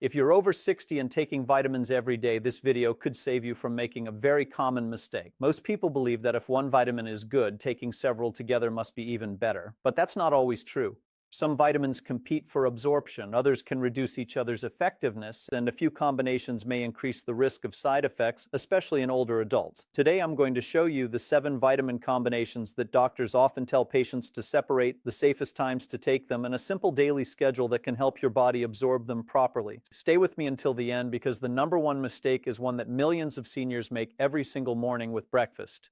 If you're over 60 and taking vitamins every day, this video could save you from making a very common mistake. Most people believe that if one vitamin is good, taking several together must be even better. But that's not always true. Some vitamins compete for absorption, others can reduce each other's effectiveness, and a few combinations may increase the risk of side effects, especially in older adults. Today I'm going to show you the 7 vitamin combinations that doctors often tell patients to separate, the safest times to take them, and a simple daily schedule that can help your body absorb them properly. Stay with me until the end because the #1 mistake is one that millions of seniors make every single morning with breakfast.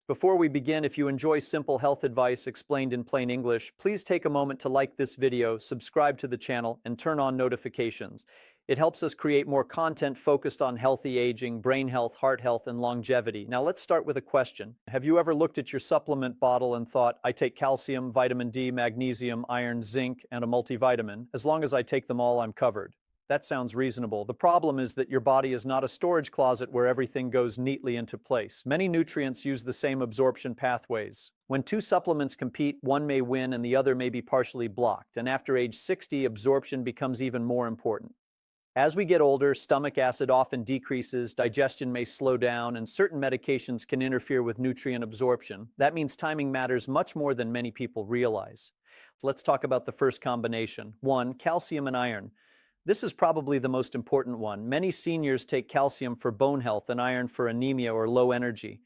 Before we begin, if you enjoy simple health advice explained in plain English, please take a moment to like this video, subscribe to the channel, and turn on notifications. It helps us create more content focused on healthy aging, brain health, heart health, and longevity. Now let's start with a question. Have you ever looked at your supplement bottle and thought, I take calcium, vitamin D, magnesium, iron, zinc, and a multivitamin. As long as I take them all, I'm covered. That sounds reasonable. The problem is that your body is not a storage closet where everything goes neatly into place. Many nutrients use the same absorption pathways. When 2 supplements compete, one may win and the other may be partially blocked. And after age 60, absorption becomes even more important. As we get older, stomach acid often decreases, digestion may slow down, and certain medications can interfere with nutrient absorption. That means timing matters much more than many people realize. So let's talk about the first combination. 1. Calcium and iron. This is probably the most important one. Many seniors take calcium for bone health and iron for anemia or low energy.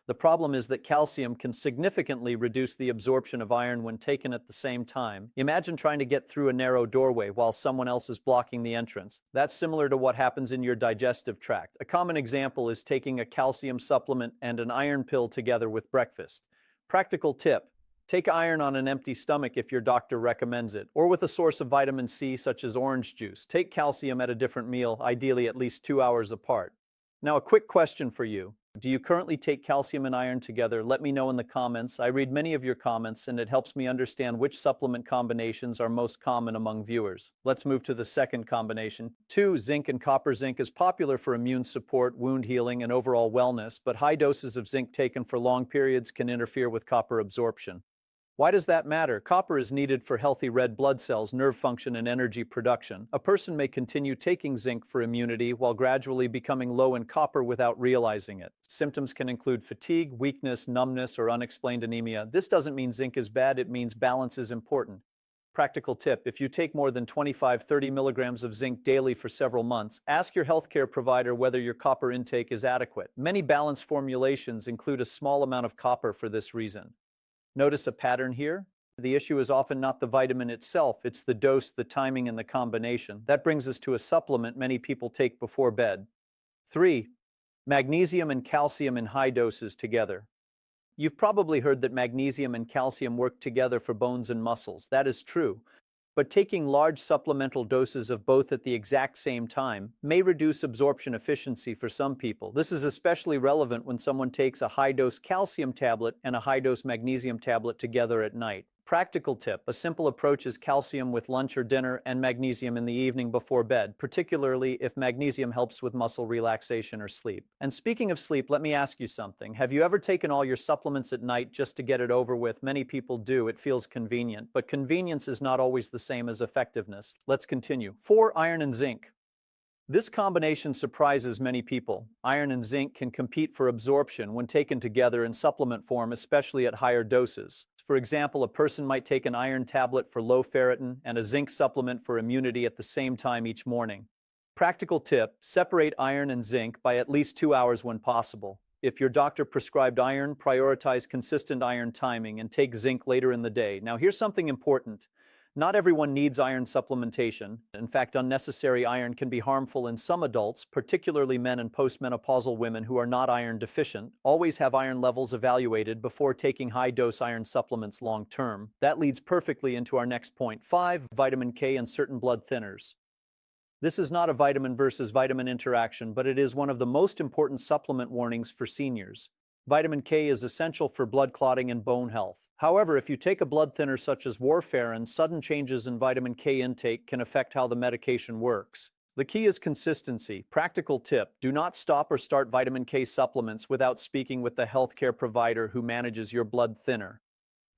The problem is that calcium can significantly reduce the absorption of iron when taken at the same time. Imagine trying to get through a narrow doorway while someone else is blocking the entrance. That's similar to what happens in your digestive tract. A common example is taking a calcium supplement and an iron pill together with breakfast. Practical tip. Take iron on an empty stomach if your doctor recommends it, or with a source of vitamin C such as orange juice. Take calcium at a different meal, ideally at least 2 hours apart. Now a quick question for you. Do you currently take calcium and iron together? Let me know in the comments. I read many of your comments and it helps me understand which supplement combinations are most common among viewers. Let's move to the second combination. 2. Zinc and copper. Zinc is popular for immune support, wound healing, and overall wellness, but high doses of zinc taken for long periods can interfere with copper absorption. Why does that matter? Copper is needed for healthy red blood cells, nerve function, and energy production. A person may continue taking zinc for immunity while gradually becoming low in copper without realizing it. Symptoms can include fatigue, weakness, numbness, or unexplained anemia. This doesn't mean zinc is bad, it means balance is important. Practical tip: if you take more than 25-30 milligrams of zinc daily for several months, ask your healthcare provider whether your copper intake is adequate. Many balanced formulations include a small amount of copper for this reason. Notice a pattern here? The issue is often not the vitamin itself, it's the dose, the timing, and the combination. That brings us to a supplement many people take before bed. 3. Magnesium and calcium in high doses together. You've probably heard that magnesium and calcium work together for bones and muscles. That is true. But taking large supplemental doses of both at the exact same time may reduce absorption efficiency for some people. This is especially relevant when someone takes a high-dose calcium tablet and a high-dose magnesium tablet together at night. Practical tip: a simple approach is calcium with lunch or dinner and magnesium in the evening before bed, particularly if magnesium helps with muscle relaxation or sleep. And speaking of sleep, let me ask you something. Have you ever taken all your supplements at night just to get it over with? Many people do. It feels convenient, but convenience is not always the same as effectiveness. Let's continue. 4. Iron and zinc. This combination surprises many people. Iron and zinc can compete for absorption when taken together in supplement form, especially at higher doses. For example, a person might take an iron tablet for low ferritin and a zinc supplement for immunity at the same time each morning. Practical tip: separate iron and zinc by at least 2 hours when possible. If your doctor prescribed iron, prioritize consistent iron timing and take zinc later in the day. Now here's something important. Not everyone needs iron supplementation. In fact, unnecessary iron can be harmful in some adults, particularly men and postmenopausal women who are not iron deficient. Always have iron levels evaluated before taking high-dose iron supplements long-term. That leads perfectly into our next point. 5. Vitamin K and certain blood thinners. This is not a vitamin versus vitamin interaction, but it is one of the most important supplement warnings for seniors. Vitamin K is essential for blood clotting and bone health. However, if you take a blood thinner such as warfarin, sudden changes in vitamin K intake can affect how the medication works. The key is consistency. Practical tip: do not stop or start vitamin K supplements without speaking with the healthcare provider who manages your blood thinner.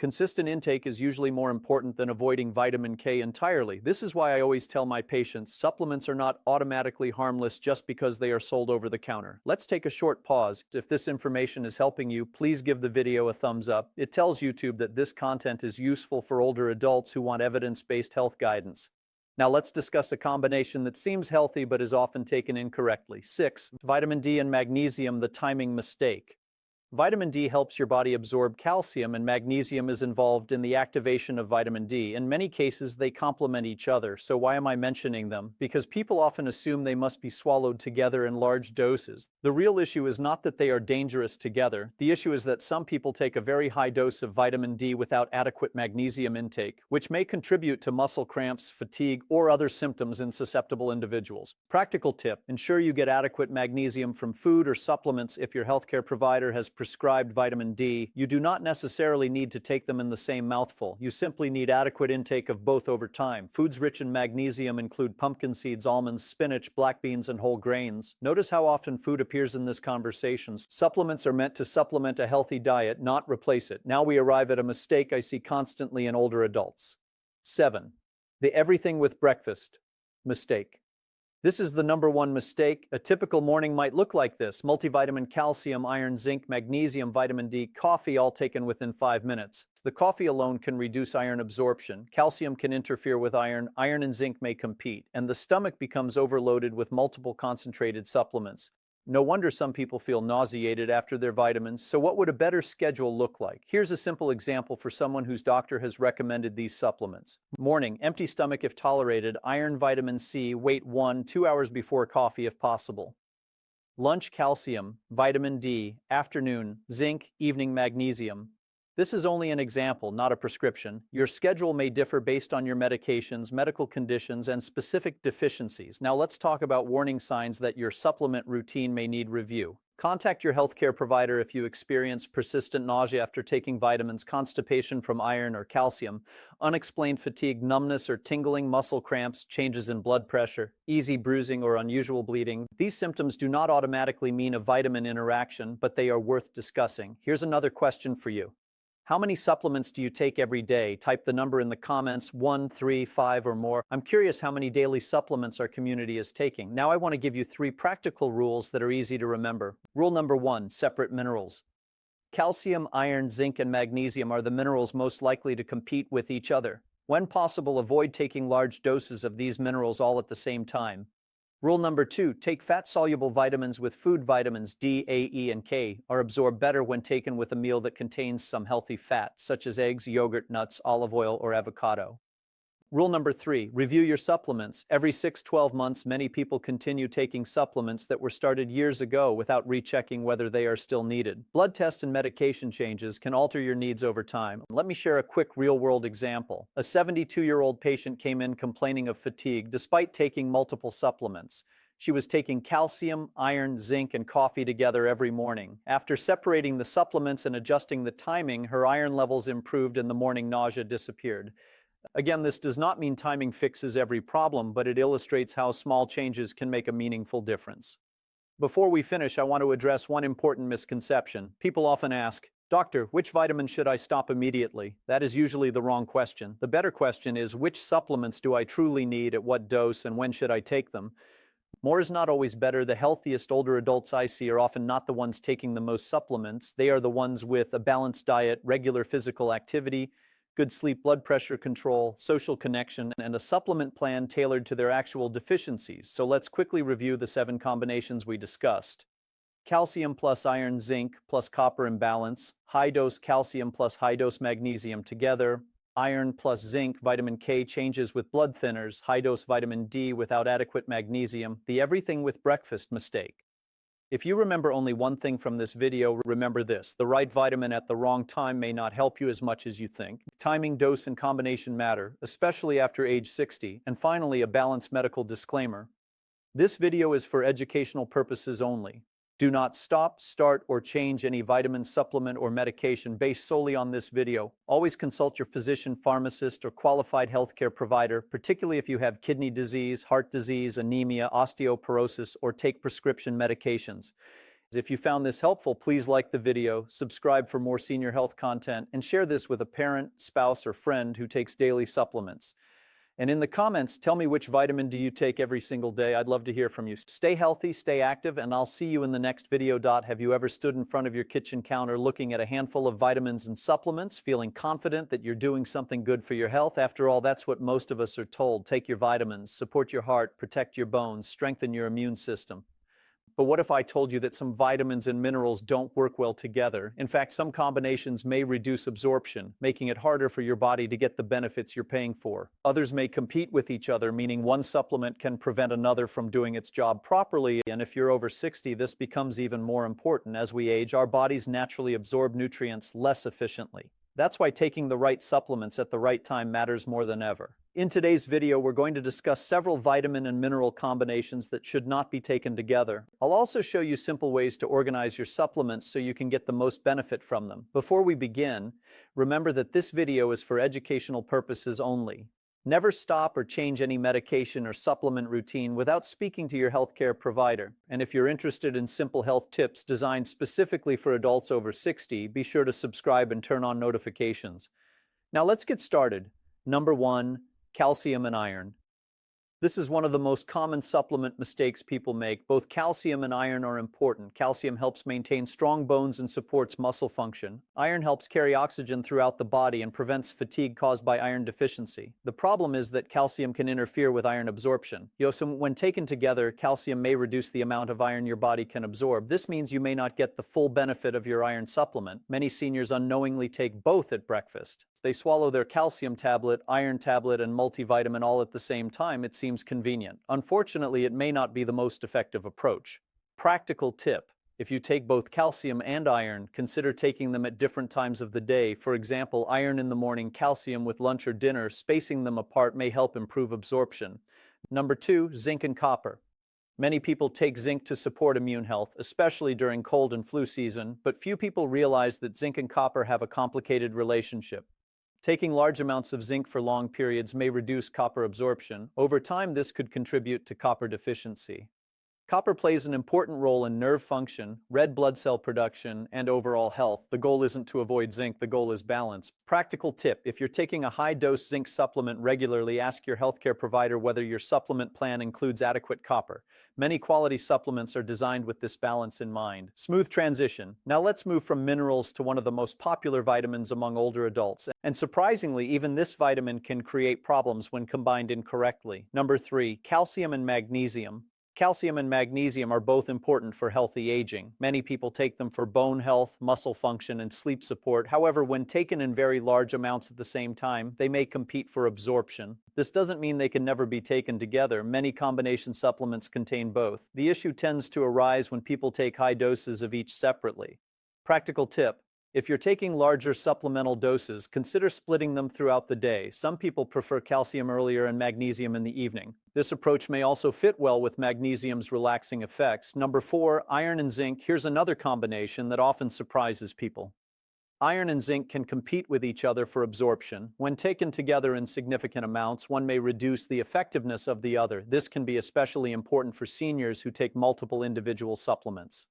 Consistent intake is usually more important than avoiding vitamin K entirely. This is why I always tell my patients supplements are not automatically harmless just because they are sold over the counter. Let's take a short pause. If this information is helping you, please give the video a thumbs up. It tells YouTube that this content is useful for older adults who want evidence-based health guidance. Now let's discuss a combination that seems healthy but is often taken incorrectly. 6. Vitamin D and magnesium, the timing mistake. Vitamin D helps your body absorb calcium, and magnesium is involved in the activation of vitamin D. In many cases, they complement each other. So why am I mentioning them? Because people often assume they must be swallowed together in large doses. The real issue is not that they are dangerous together. The issue is that some people take a very high dose of vitamin D without adequate magnesium intake, which may contribute to muscle cramps, fatigue, or other symptoms in susceptible individuals. Practical tip: ensure you get adequate magnesium from food or supplements. If your healthcare provider has prescribed vitamin D, you do not necessarily need to take them in the same mouthful. You simply need adequate intake of both over time. Foods rich in magnesium include pumpkin seeds, almonds, spinach, black beans, and whole grains. Notice how often food appears in this conversation. Supplements are meant to supplement a healthy diet, not replace it. Now we arrive at a mistake I see constantly in older adults. 7. The everything with breakfast mistake. This is the number one mistake. A typical morning might look like this: multivitamin, calcium, iron, zinc, magnesium, vitamin D, coffee, all taken within 5 minutes. The coffee alone can reduce iron absorption. Calcium can interfere with iron. Iron and zinc may compete, and the stomach becomes overloaded with multiple concentrated supplements. No wonder some people feel nauseated after their vitamins. So what would a better schedule look like? Here's a simple example for someone whose doctor has recommended these supplements. Morning, empty stomach if tolerated, iron, vitamin C, wait 1-2 hours before coffee if possible. Lunch, calcium, vitamin D, afternoon, zinc, evening, magnesium. This is only an example, not a prescription. Your schedule may differ based on your medications, medical conditions, and specific deficiencies. Now let's talk about warning signs that your supplement routine may need review. Contact your healthcare provider if you experience persistent nausea after taking vitamins, constipation from iron or calcium, unexplained fatigue, numbness or tingling, muscle cramps, changes in blood pressure, easy bruising or unusual bleeding. These symptoms do not automatically mean a vitamin interaction, but they are worth discussing. Here's another question for you. How many supplements do you take every day? Type the number in the comments: 1, 3, 5, or more. I'm curious how many daily supplements our community is taking. Now I want to give you 3 practical rules that are easy to remember. Rule number 1, separate minerals. Calcium, iron, zinc, and magnesium are the minerals most likely to compete with each other. When possible, avoid taking large doses of these minerals all at the same time. Rule number 2, take fat-soluble vitamins with food. Vitamins D, A, E, and K are absorbed better when taken with a meal that contains some healthy fat, such as eggs, yogurt, nuts, olive oil, or avocado. Rule number 3, review your supplements. Every 6-12 months, many people continue taking supplements that were started years ago without rechecking whether they are still needed. Blood tests and medication changes can alter your needs over time. Let me share a quick real-world example. A 72-year-old patient came in complaining of fatigue despite taking multiple supplements. She was taking calcium, iron, zinc, and coffee together every morning. After separating the supplements and adjusting the timing, her iron levels improved and the morning nausea disappeared. Again, this does not mean timing fixes every problem, but it illustrates how small changes can make a meaningful difference. Before we finish, I want to address one important misconception. People often ask, "Doctor, which vitamin should I stop immediately?" That is usually the wrong question. The better question is, which supplements do I truly need, at what dose, and when should I take them? More is not always better. The healthiest older adults I see are often not the ones taking the most supplements. They are the ones with a balanced diet, regular physical activity, good sleep, blood pressure control, social connection, and a supplement plan tailored to their actual deficiencies. So let's quickly review the 7 combinations we discussed. Calcium plus iron, zinc plus copper imbalance, high-dose calcium plus high-dose magnesium together, iron plus zinc, vitamin K changes with blood thinners, high-dose vitamin D without adequate magnesium, the everything with breakfast mistake. If you remember only one thing from this video, remember this: the right vitamin at the wrong time may not help you as much as you think. Timing, dose, and combination matter, especially after age 60. And finally, a balanced medical disclaimer. This video is for educational purposes only. Do not stop, start, or change any vitamin, supplement, or medication based solely on this video. Always consult your physician, pharmacist, or qualified healthcare provider, particularly if you have kidney disease, heart disease, anemia, osteoporosis, or take prescription medications. If you found this helpful, please like the video, subscribe for more senior health content, and share this with a parent, spouse, or friend who takes daily supplements. And in the comments, tell me which vitamin do you take every single day. I'd love to hear from you. Stay healthy, stay active, and I'll see you in the next video. Have you ever stood in front of your kitchen counter looking at a handful of vitamins and supplements, feeling confident that you're doing something good for your health? After all, that's what most of us are told. Take your vitamins, support your heart, protect your bones, strengthen your immune system. But what if I told you that some vitamins and minerals don't work well together? In fact, some combinations may reduce absorption, making it harder for your body to get the benefits you're paying for. Others may compete with each other, meaning one supplement can prevent another from doing its job properly. And if you're over 60, this becomes even more important. As we age, our bodies naturally absorb nutrients less efficiently. That's why taking the right supplements at the right time matters more than ever. In today's video, we're going to discuss several vitamin and mineral combinations that should not be taken together. I'll also show you simple ways to organize your supplements so you can get the most benefit from them. Before we begin, remember that this video is for educational purposes only. Never stop or change any medication or supplement routine without speaking to your healthcare provider. And if you're interested in simple health tips designed specifically for adults over 60, be sure to subscribe and turn on notifications. Now let's get started. Number 1, calcium and iron. This is one of the most common supplement mistakes people make. Both calcium and iron are important. Calcium helps maintain strong bones and supports muscle function. Iron helps carry oxygen throughout the body and prevents fatigue caused by iron deficiency. The problem is that calcium can interfere with iron absorption. So when taken together, calcium may reduce the amount of iron your body can absorb. This means you may not get the full benefit of your iron supplement. Many seniors unknowingly take both at breakfast. They swallow their calcium tablet, iron tablet, and multivitamin all at the same time. It seems convenient. Unfortunately, it may not be the most effective approach. Practical tip: if you take both calcium and iron, consider taking them at different times of the day. For example, iron in the morning, calcium with lunch or dinner. Spacing them apart may help improve absorption. Number 2, zinc and copper. Many people take zinc to support immune health, especially during cold and flu season, but few people realize that zinc and copper have a complicated relationship. Taking large amounts of zinc for long periods may reduce copper absorption. Over time, this could contribute to copper deficiency. Copper plays an important role in nerve function, red blood cell production, and overall health. The goal isn't to avoid zinc, the goal is balance. Practical tip: if you're taking a high-dose zinc supplement regularly, ask your healthcare provider whether your supplement plan includes adequate copper. Many quality supplements are designed with this balance in mind. Smooth transition. Now let's move from minerals to one of the most popular vitamins among older adults. And surprisingly, even this vitamin can create problems when combined incorrectly. Number 3, calcium and magnesium. Calcium and magnesium are both important for healthy aging. Many people take them for bone health, muscle function, and sleep support. However, when taken in very large amounts at the same time, they may compete for absorption. This doesn't mean they can never be taken together. Many combination supplements contain both. The issue tends to arise when people take high doses of each separately. Practical tip: if you're taking larger supplemental doses, consider splitting them throughout the day. Some people prefer calcium earlier and magnesium in the evening. This approach may also fit well with magnesium's relaxing effects. Number 4, iron and zinc. Here's another combination that often surprises people. Iron and zinc can compete with each other for absorption. When taken together in significant amounts, one may reduce the effectiveness of the other. This can be especially important for seniors who take multiple individual supplements.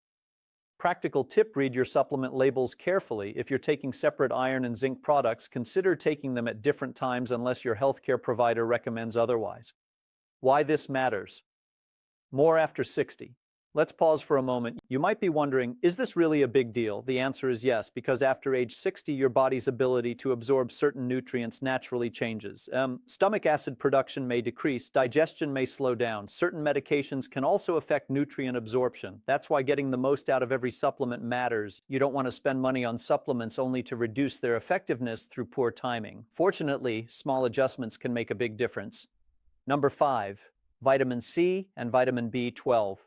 Practical tip: read your supplement labels carefully. If you're taking separate iron and zinc products, consider taking them at different times unless your healthcare provider recommends otherwise. Why this matters. More after 60. Let's pause for a moment. You might be wondering, is this really a big deal? The answer is yes, because after age 60, your body's ability to absorb certain nutrients naturally changes. Stomach acid production may decrease, digestion may slow down. Certain medications can also affect nutrient absorption. That's why getting the most out of every supplement matters. You don't want to spend money on supplements only to reduce their effectiveness through poor timing. Fortunately, small adjustments can make a big difference. Number 5, vitamin C and vitamin B12.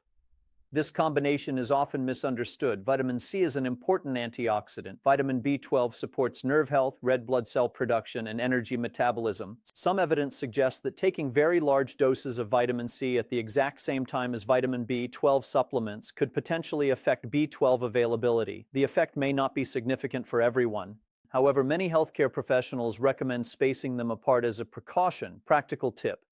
This combination is often misunderstood. Vitamin C is an important antioxidant. Vitamin B12 supports nerve health, red blood cell production, and energy metabolism. Some evidence suggests that taking very large doses of vitamin C at the exact same time as vitamin B12 supplements could potentially affect B12 availability. The effect may not be significant for everyone. However, many healthcare professionals recommend spacing them apart as a precaution. Practical tip: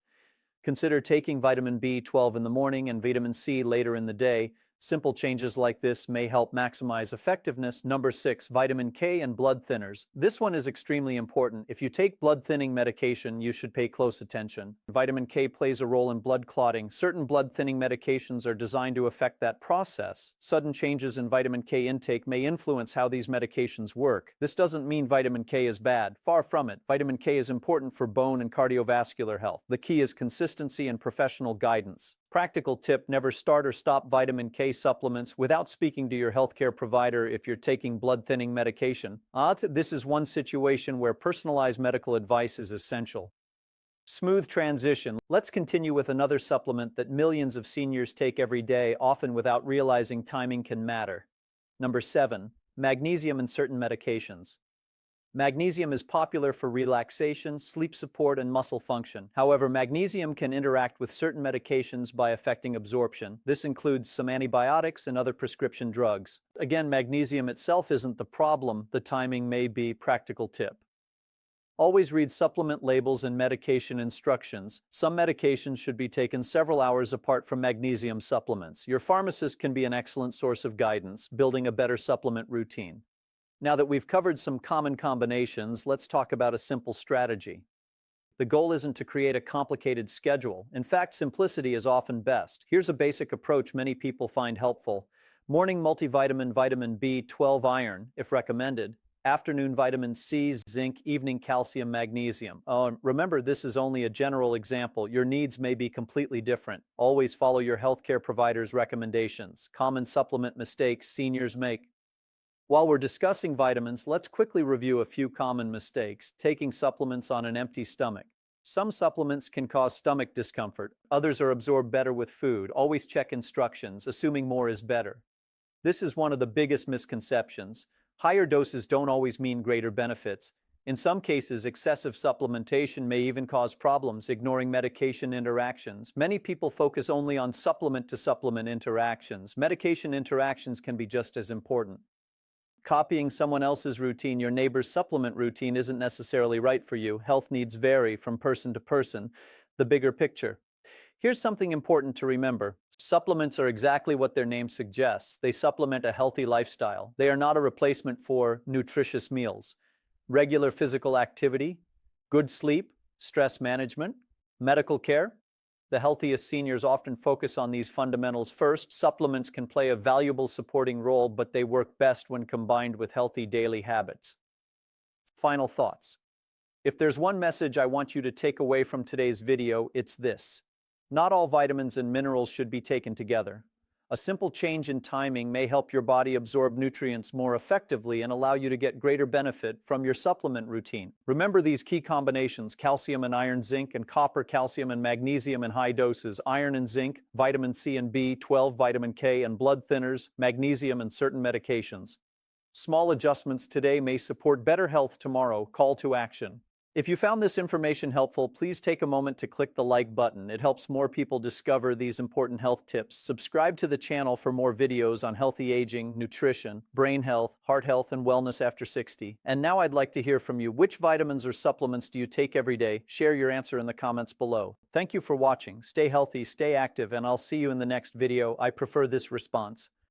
consider taking vitamin B12 in the morning and vitamin C later in the day. Simple changes like this may help maximize effectiveness. Number 6, vitamin K and blood thinners. This one is extremely important. If you take blood thinning medication, you should pay close attention. Vitamin K plays a role in blood clotting. Certain blood thinning medications are designed to affect that process. Sudden changes in vitamin K intake may influence how these medications work. This doesn't mean vitamin K is bad. Far from it. Vitamin K is important for bone and cardiovascular health. The key is consistency and professional guidance. Practical tip: never start or stop vitamin K supplements without speaking to your healthcare provider if you're taking blood thinning medication. This is one situation where personalized medical advice is essential. Smooth transition. Let's continue with another supplement that millions of seniors take every day, often without realizing timing can matter. Number 7, magnesium in certain medications. Magnesium is popular for relaxation, sleep support, and muscle function. However, magnesium can interact with certain medications by affecting absorption. This includes some antibiotics and other prescription drugs. Again, magnesium itself isn't the problem. The timing may be. Practical tip: always read supplement labels and medication instructions. Some medications should be taken several hours apart from magnesium supplements. Your pharmacist can be an excellent source of guidance, building a better supplement routine. Now that we've covered some common combinations, let's talk about a simple strategy. The goal isn't to create a complicated schedule. In fact, simplicity is often best. Here's a basic approach many people find helpful. Morning multivitamin, vitamin B12, iron, if recommended. Afternoon vitamin C, zinc, evening calcium, magnesium. Remember, this is only a general example. Your needs may be completely different. Always follow your healthcare provider's recommendations. Common supplement mistakes seniors make. While we're discussing vitamins, let's quickly review a few common mistakes. Taking supplements on an empty stomach. Some supplements can cause stomach discomfort. Others are absorbed better with food. Always check instructions, assuming more is better. This is one of the biggest misconceptions. Higher doses don't always mean greater benefits. In some cases, excessive supplementation may even cause problems, ignoring medication interactions. Many people focus only on supplement-to-supplement interactions. Medication interactions can be just as important. Copying someone else's routine, your neighbor's supplement routine, isn't necessarily right for you. Health needs vary from person to person. The bigger picture. Here's something important to remember. Supplements are exactly what their name suggests. They supplement a healthy lifestyle. They are not a replacement for nutritious meals. Regular physical activity, good sleep, stress management, medical care. The healthiest seniors often focus on these fundamentals first. Supplements can play a valuable supporting role, but they work best when combined with healthy daily habits. Final thoughts. If there's one message I want you to take away from today's video, it's this. Not all vitamins and minerals should be taken together. A simple change in timing may help your body absorb nutrients more effectively and allow you to get greater benefit from your supplement routine. Remember these key combinations: calcium and iron, zinc and copper, calcium and magnesium in high doses, iron and zinc, vitamin C and B12, vitamin K and blood thinners, magnesium and certain medications. Small adjustments today may support better health tomorrow. Call to action. If you found this information helpful, please take a moment to click the like button. It helps more people discover these important health tips. Subscribe to the channel for more videos on healthy aging, nutrition, brain health, heart health, and wellness after 60. And now I'd like to hear from you. Which vitamins or supplements do you take every day? Share your answer in the comments below. Thank you for watching. Stay healthy, stay active, and I'll see you in the next video. I prefer this response.